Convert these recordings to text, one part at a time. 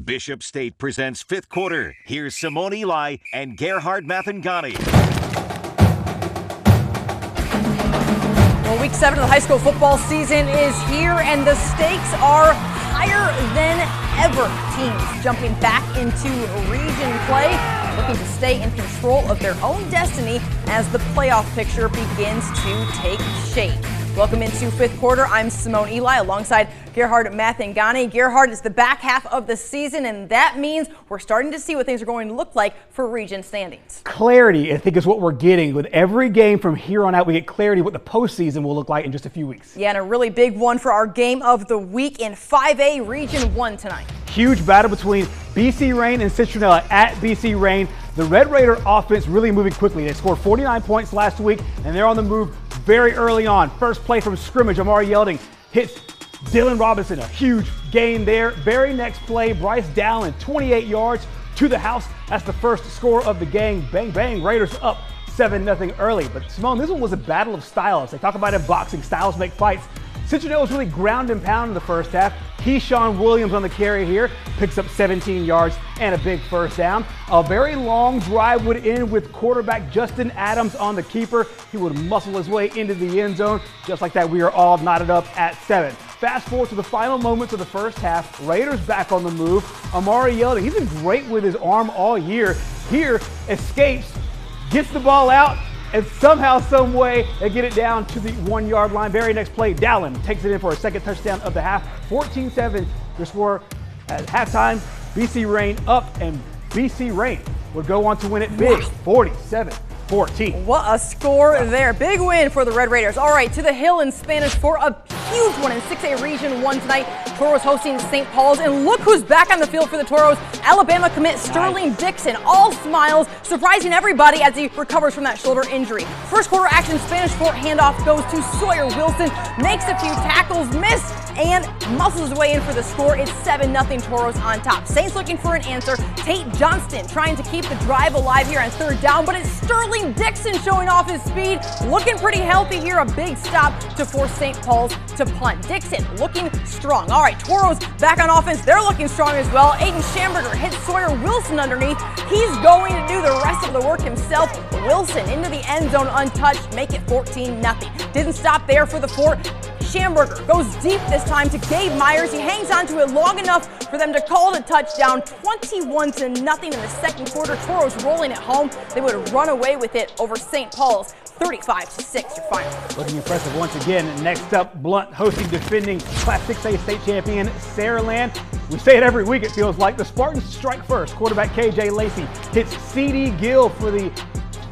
Bishop State presents fifth quarter. Here's Simone Eli and Gerhard Mathangani. Well, week 7 of the high school football season is here, and the stakes are higher than ever. Teams jumping back into region play, looking to stay in control of their own destiny as the playoff picture begins to take shape. Welcome into fifth quarter. I'm Simone Eli alongside Gerhard Mathangani. Gerhard, it's the back half of the season, and that means we're starting to see what things are going to look like for region standings. Clarity, I think, is what we're getting. With every game from here on out, we get clarity what the postseason will look like in just a few weeks. Yeah, and a really big one for our game of the week in 5A Region 1 tonight. Huge battle between BC Reign and Citronelle at BC Reign. The Red Raider offense really moving quickly. They scored 49 points last week, and they're on the move very early on. First play from scrimmage, Amari Yelding hits Dylan Robinson, a huge gain there. Very next play, Bryce Dallin, 28 yards to the house. That's the first score of the game. Bang, bang, Raiders up 7-0 early. But Simone, this one was a battle of styles. They talk about in boxing, styles make fights. Citronelle was really ground and pound in the first half. Keyshawn Williams on the carry here, picks up 17 yards and a big first down. A very long drive would end with quarterback Justin Adams on the keeper. He would muscle his way into the end zone. Just like that, we are all knotted up at 7. Fast forward to the final moments of the first half. Raiders back on the move. Amari Yelding, he's been great with his arm all year. Here, escapes, gets the ball out, and somehow, some way, they get it down to the 1-yard line. Very next play, Dallin takes it in for a second touchdown of the half. 14-7, your score at halftime. BC Reign up, and BC Reign would go on to win it big, 47-14. What a score there. Big win for the Red Raiders. All right, to the Hill in Spanish for a huge one in 6A Region 1 tonight. Toros hosting St. Paul's, and look who's back on the field for the Toros. Alabama commit Sterling Dixon, all smiles, surprising everybody as he recovers from that shoulder injury. First quarter action, Spanish Fort handoff goes to Sawyer Wilson, makes a few tackles, missed, and muscles his way in for the score. It's 7-0 Toros on top. Saints looking for an answer. Tate Johnston trying to keep the drive alive here on third down, but it's Sterling Dixon showing off his speed, looking pretty healthy here. A big stop to force St. Paul's to punt. Dixon looking strong. All right, Toros back on offense. They're looking strong as well. Aiden Schamberger hits Sawyer Wilson underneath. He's going to do the rest of the work himself. Wilson into the end zone untouched, make it 14-0. Didn't stop there for the Fort. Schamberger goes deep this time to Gabe Myers. He hangs on to it long enough for them to call it a touchdown. 21-0 in the second quarter. Toros rolling it home. They would run away with it over St. Paul's. 35-6 your final. Looking impressive once again. Next up, Blunt hosting defending Class 6A state champion Saraland. We say it every week, it feels like. The Spartans strike first. Quarterback KJ Lacey hits CD Gill for the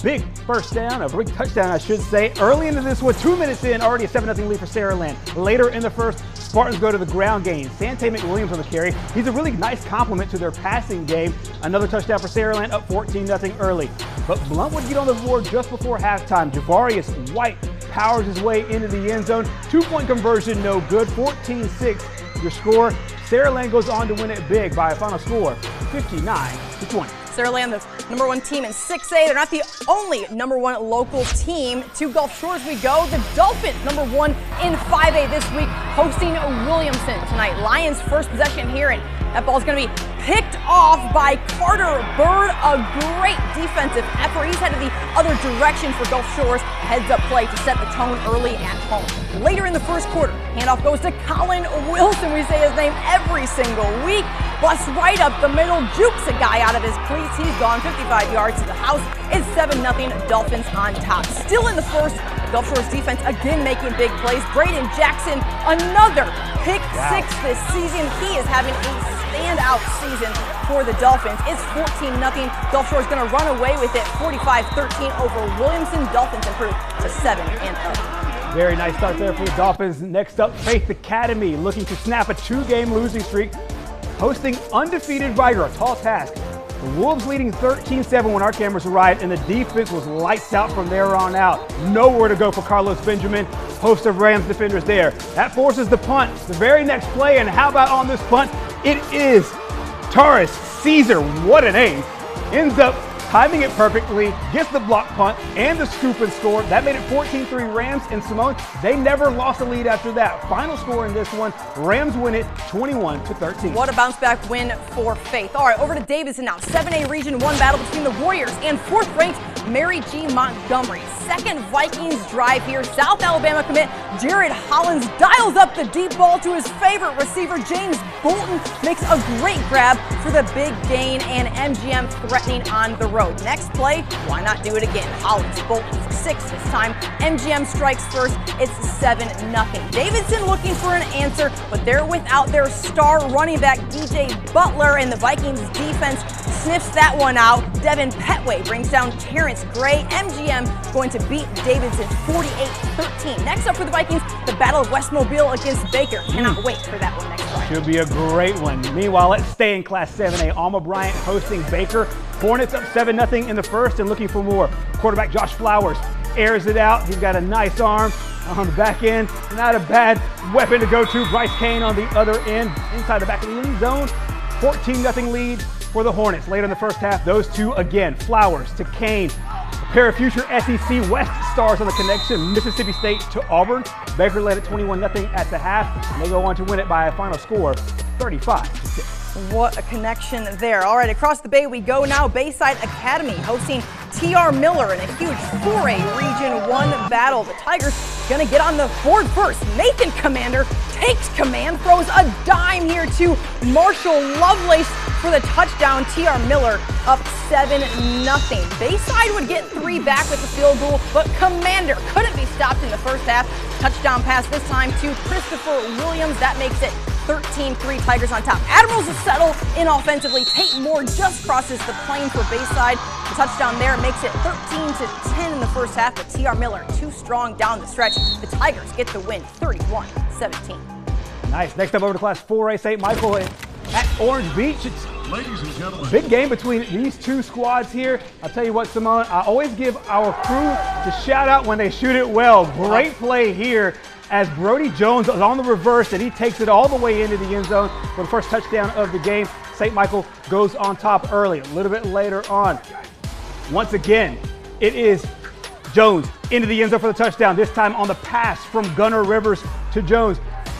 big first down, a big touchdown, I should say. Early into this one, 2 minutes in, already a 7-0 lead for Saraland. Later in the first, Spartans go to the ground game. Sante McWilliams on the carry. He's a really nice complement to their passing game. Another touchdown for Saraland, up 14-0 early. But Blunt would get on the board just before halftime. Javarius White powers his way into the end zone. 2-point conversion, no good. 14-6, your score. Saraland goes on to win it big by a final score, 59-20. Saraland, the number 1 team in 6A. They're not the only number 1 local team. To Gulf Shores we go. The Dolphins, number 1 in 5A this week, hosting Williamson tonight. Lions first possession here, and that ball's going to be picked off by Carter Bird. A great defensive effort. He's headed the other direction for Gulf Shores. Heads up play to set the tone early at home. Later in the first quarter, handoff goes to Colin Wilson. We say his name every single week. Busts right up the middle, jukes a guy out of his cleats. He's gone 55 yards to the house. It's 7-0 Dolphins on top. Still in the first, Gulf Shores defense again making big plays. Braden Jackson, another pick six this season. He is having a standout season for the Dolphins. It's 14-0. Gulf Shores going to run away with it, 45-13 over Williamson. Dolphins improve to 7-0. Very nice start there for the Dolphins. Next up, Faith Academy looking to snap a 2-game losing streak, hosting undefeated Rider, a tall task. The Wolves leading 13-7 when our cameras arrived, and the defense was lights out from there on out. Nowhere to go for Carlos Benjamin, host of Rams defenders there. That forces the punt. The very next play, and how about on this punt? It is Taurus Caesar, what a name. Ends up timing it perfectly, gets the block punt and the scoop and score. That made it 14-3 Rams, and Simone, they never lost a lead after that. Final score in this one, Rams win it 21-13. What a bounce back win for Faith. All right, over to Davidson now. 7A Region 1 battle between the Warriors and 4th ranked Mary G. Montgomery. Second Vikings drive here. South Alabama commit Jared Hollins dials up the deep ball to his favorite receiver, James Bolton, makes a great grab for the big gain, and MGM threatening on the road. Next play, why not do it again? Hollins, Bolton for 6 this time. MGM strikes first. It's 7-0. Davidson looking for an answer, but they're without their star running back, DJ Butler, and the Vikings defense sniffs that one out. Devin Petway brings down Terrence Gray. MGM going to beat Davidson 48-13. Next up for the Vikings, the Battle of West Mobile against Baker. Cannot wait for that one next time. Should be a great one. Meanwhile, let's stay in Class 7A. Alma Bryant hosting Baker. Hornets up 7-0 in the first and looking for more. Quarterback Josh Flowers airs it out. He's got a nice arm on the back end. Not a bad weapon to go to. Bryce Kane on the other end, inside the back of the end zone. 14-0 lead for the Hornets. Later in the first half, those two again. Flowers to Kane. A pair of future SEC West stars on the connection. Mississippi State to Auburn. Baker led at 21-0 at the half, and they go on to win it by a final score of 35-6. What a connection there. All right, across the bay we go now. Bayside Academy hosting TR Miller in a huge 4A Region 1 battle. The Tigers gonna get on the board first. Nathan Commander takes command, throws a dime here to Marshall Lovelace for the touchdown. TR Miller up 7-0. Bayside would get 3 back with the field goal, but Commander couldn't be stopped in the first half. Touchdown pass this time to Christopher Williams. That makes it 13-3 Tigers on top. Admirals will settle in offensively. Tate Moore just crosses the plane for Bayside. The touchdown there makes it 13-10 in the first half, but TR Miller too strong down the stretch. The Tigers get the win 31-17. Nice. Next up over to Class 4A, St. Michael at Orange Beach. It's Ladies and gentlemen, big game between these two squads here. I'll tell you what, Simone, I always give our crew the shout out when they shoot it well. Great play here as Brody Jones is on the reverse and he takes it all the way into the end zone for the first touchdown of the game. St. Michael goes on top early. A little bit later on, once again, it is Jones into the end zone for the touchdown, this time on the pass from Gunnar Rivers to Jones.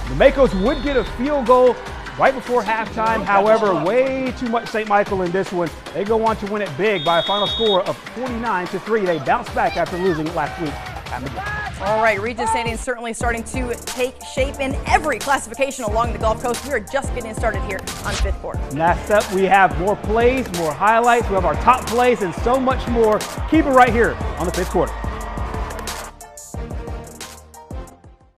The Makos would get a field goal right before halftime. However, way too much St. Michael in this one. They go on to win it big by a final score of 49-3. They bounce back after losing last week at McGill. All right, region standings certainly starting to take shape in every classification along the Gulf Coast. We are just getting started here on fifth quarter. Next up, we have more plays, more highlights. We have our top plays and so much more. Keep it right here on the fifth quarter.